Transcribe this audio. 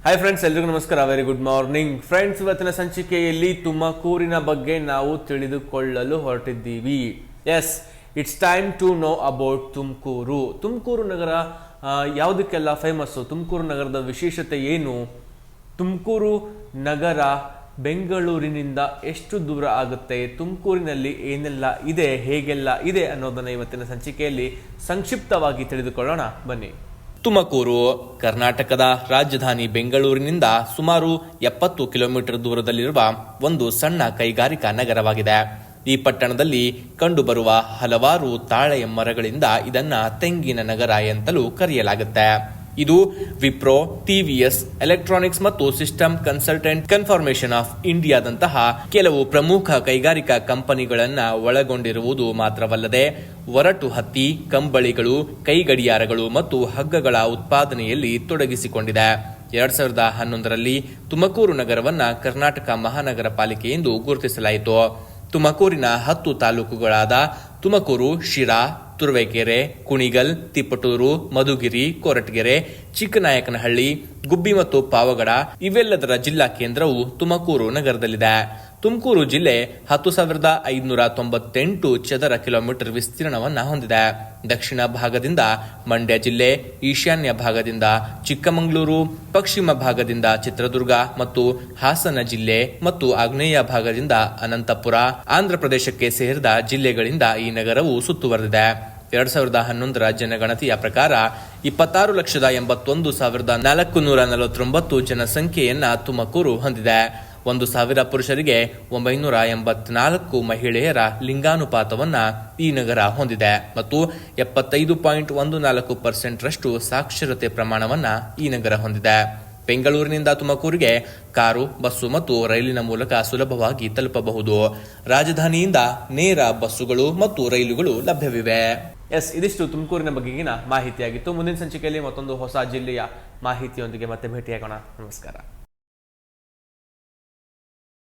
Hi friends, ಎಲ್ರಿಗೂ ನಮಸ್ಕಾರ. Very good morning friends. ಇವತ್ತಿನ ಸಂಚಿಕೆಯಲ್ಲಿ ತುಮಕೂರಿನ ಬಗ್ಗೆ ನಾವು ತಿಳಿದುಕೊಳ್ಳಲು ಹೊರಟಿದ್ದೀವಿ. Yes, it's time to know about Tumakuru. Tumakuru ನಗರ ಯಾವುದಕ್ಕೆಲ್ಲ ಫೇಮಸ್ಸು? ತುಮಕೂರು ನಗರದ ವಿಶೇಷತೆ ಏನು? ತುಮಕೂರು ನಗರ ಬೆಂಗಳೂರಿನಿಂದ ಎಷ್ಟು ದೂರ ಆಗುತ್ತೆ? ತುಮಕೂರಿನಲ್ಲಿ ಏನೆಲ್ಲ ಇದೆ, ಹೇಗೆಲ್ಲ ಇದೆ ಅನ್ನೋದನ್ನು ಇವತ್ತಿನ ಸಂಚಿಕೆಯಲ್ಲಿ ಸಂಕ್ಷಿಪ್ತವಾಗಿ ತಿಳಿದುಕೊಳ್ಳೋಣ ಬನ್ನಿ. ತುಮಕೂರು ಕರ್ನಾಟಕದ ರಾಜಧಾನಿ ಬೆಂಗಳೂರಿನಿಂದ ಸುಮಾರು 70 ಕಿಲೋಮೀಟರ್ ದೂರದಲ್ಲಿರುವ ಒಂದು ಸಣ್ಣ ಕೈಗಾರಿಕಾ ನಗರವಾಗಿದೆ. ಈ ಪಟ್ಟಣದಲ್ಲಿ ಕಂಡುಬರುವ ಹಲವಾರು ತಾಳೆಯ ಮರಗಳಿಂದ ಇದನ್ನ ತೆಂಗಿನ ನಗರ ಎಂತಲೂ ಕರೆಯಲಾಗುತ್ತೆ. ಇದು ವಿಪ್ರೋ, ಟಿವಿಎಸ್, ಎಲೆಕ್ಟ್ರಾನಿಕ್ಸ್ ಮತ್ತು ಸಿಸ್ಟಮ್ ಕನ್ಸಲ್ಟೆಂಟ್ ಕನ್ಫರ್ಮೇಷನ್ ಆಫ್ ಇಂಡಿಯಾದಂತಹ ಕೆಲವು ಪ್ರಮುಖ ಕೈಗಾರಿಕಾ ಕಂಪನಿಗಳನ್ನ ಒಳಗೊಂಡಿರುವುದು ಮಾತ್ರವಲ್ಲದೆ ಒರಟು ಹತ್ತಿ, ಕಂಬಳಿಗಳು, ಕೈಗಡಿಯಾರಗಳು ಮತ್ತು ಹಗ್ಗಗಳ ಉತ್ಪಾದನೆಯಲ್ಲಿ ತೊಡಗಿಸಿಕೊಂಡಿದೆ. 2011ರಲ್ಲಿ ತುಮಕೂರು ನಗರವನ್ನ ಕರ್ನಾಟಕ ಮಹಾನಗರ ಪಾಲಿಕೆ ಎಂದು ಗುರುತಿಸಲಾಯಿತು. ತುಮಕೂರಿನ 10 ತಾಲೂಕುಗಳಾದ ತುಮಕೂರು, ಶಿರಾ, ತುರುವೇಕೆರೆ, ಕುಣಿಗಲ್, ತಿಪಟೂರು, ಮಧುಗಿರಿ, ಕೊರಟಗೆರೆ, ಚಿಕ್ಕನಾಯಕನಹಳ್ಳಿ, ಗುಬ್ಬಿ ಮತ್ತು ಪಾವಗಡ ಇವೆಲ್ಲದರ ಜಿಲ್ಲಾ ಕೇಂದ್ರವು ತುಮಕೂರು ನಗರದಲ್ಲಿದೆ. ತುಮಕೂರು ಜಿಲ್ಲೆ 10,598 ಚದರ ಕಿಲೋಮೀಟರ್ ವಿಸ್ತೀರ್ಣವನ್ನು ಹೊಂದಿದೆ. ದಕ್ಷಿಣ ಭಾಗದಿಂದ ಮಂಡ್ಯ ಜಿಲ್ಲೆ, ಈಶಾನ್ಯ ಭಾಗದಿಂದ ಚಿಕ್ಕಮಗಳೂರು, ಪಶ್ಚಿಮ ಭಾಗದಿಂದ ಚಿತ್ರದುರ್ಗ ಮತ್ತು ಹಾಸನ ಜಿಲ್ಲೆ ಮತ್ತು ಆಗ್ನೇಯ ಭಾಗದಿಂದ ಅನಂತಪುರ, ಆಂಧ್ರಪ್ರದೇಶಕ್ಕೆ ಸೇರಿದ ಜಿಲ್ಲೆಗಳಿಂದ ಈ ನಗರವು ಸುತ್ತುವರೆದಿದೆ. 2011ರ ಜನಗಣತಿಯ ಪ್ರಕಾರ 26,81,449 ಜನಸಂಖ್ಯೆಯನ್ನ ತುಮಕೂರು ಹೊಂದಿದೆ. 1,000 ಪುರುಷರಿಗೆ 984 ಮಹಿಳೆಯರ ಲಿಂಗಾನುಪಾತವನ್ನ ಈ ನಗರ ಹೊಂದಿದೆ ಮತ್ತು 75.14% ರಷ್ಟು ಸಾಕ್ಷರತೆ ಪ್ರಮಾಣವನ್ನ ಈ ನಗರ ಹೊಂದಿದೆ. ಬೆಂಗಳೂರಿನಿಂದ ತುಮಕೂರಿಗೆ ಕಾರು, ಬಸ್ಸು ಮತ್ತು ರೈಲಿನ ಮೂಲಕ ಸುಲಭವಾಗಿ ತಲುಪಬಹುದು. ರಾಜಧಾನಿಯಿಂದ ನೇರ ಬಸ್ಸುಗಳು ಮತ್ತು ರೈಲುಗಳು ಲಭ್ಯವಿವೆ. ಎಸ್, ಇದಿಷ್ಟು ತುಮಕೂರಿನ ಬಗೆಗಿನ ಮಾಹಿತಿಯಾಗಿತ್ತು. ಮುಂದಿನ ಸಂಚಿಕೆಯಲ್ಲಿ ಮತ್ತೊಂದು ಹೊಸ ಜಿಲ್ಲೆಯ ಮಾಹಿತಿಯೊಂದಿಗೆ ಮತ್ತೆ ಭೇಟಿಯಾಗೋಣ. ನಮಸ್ಕಾರ.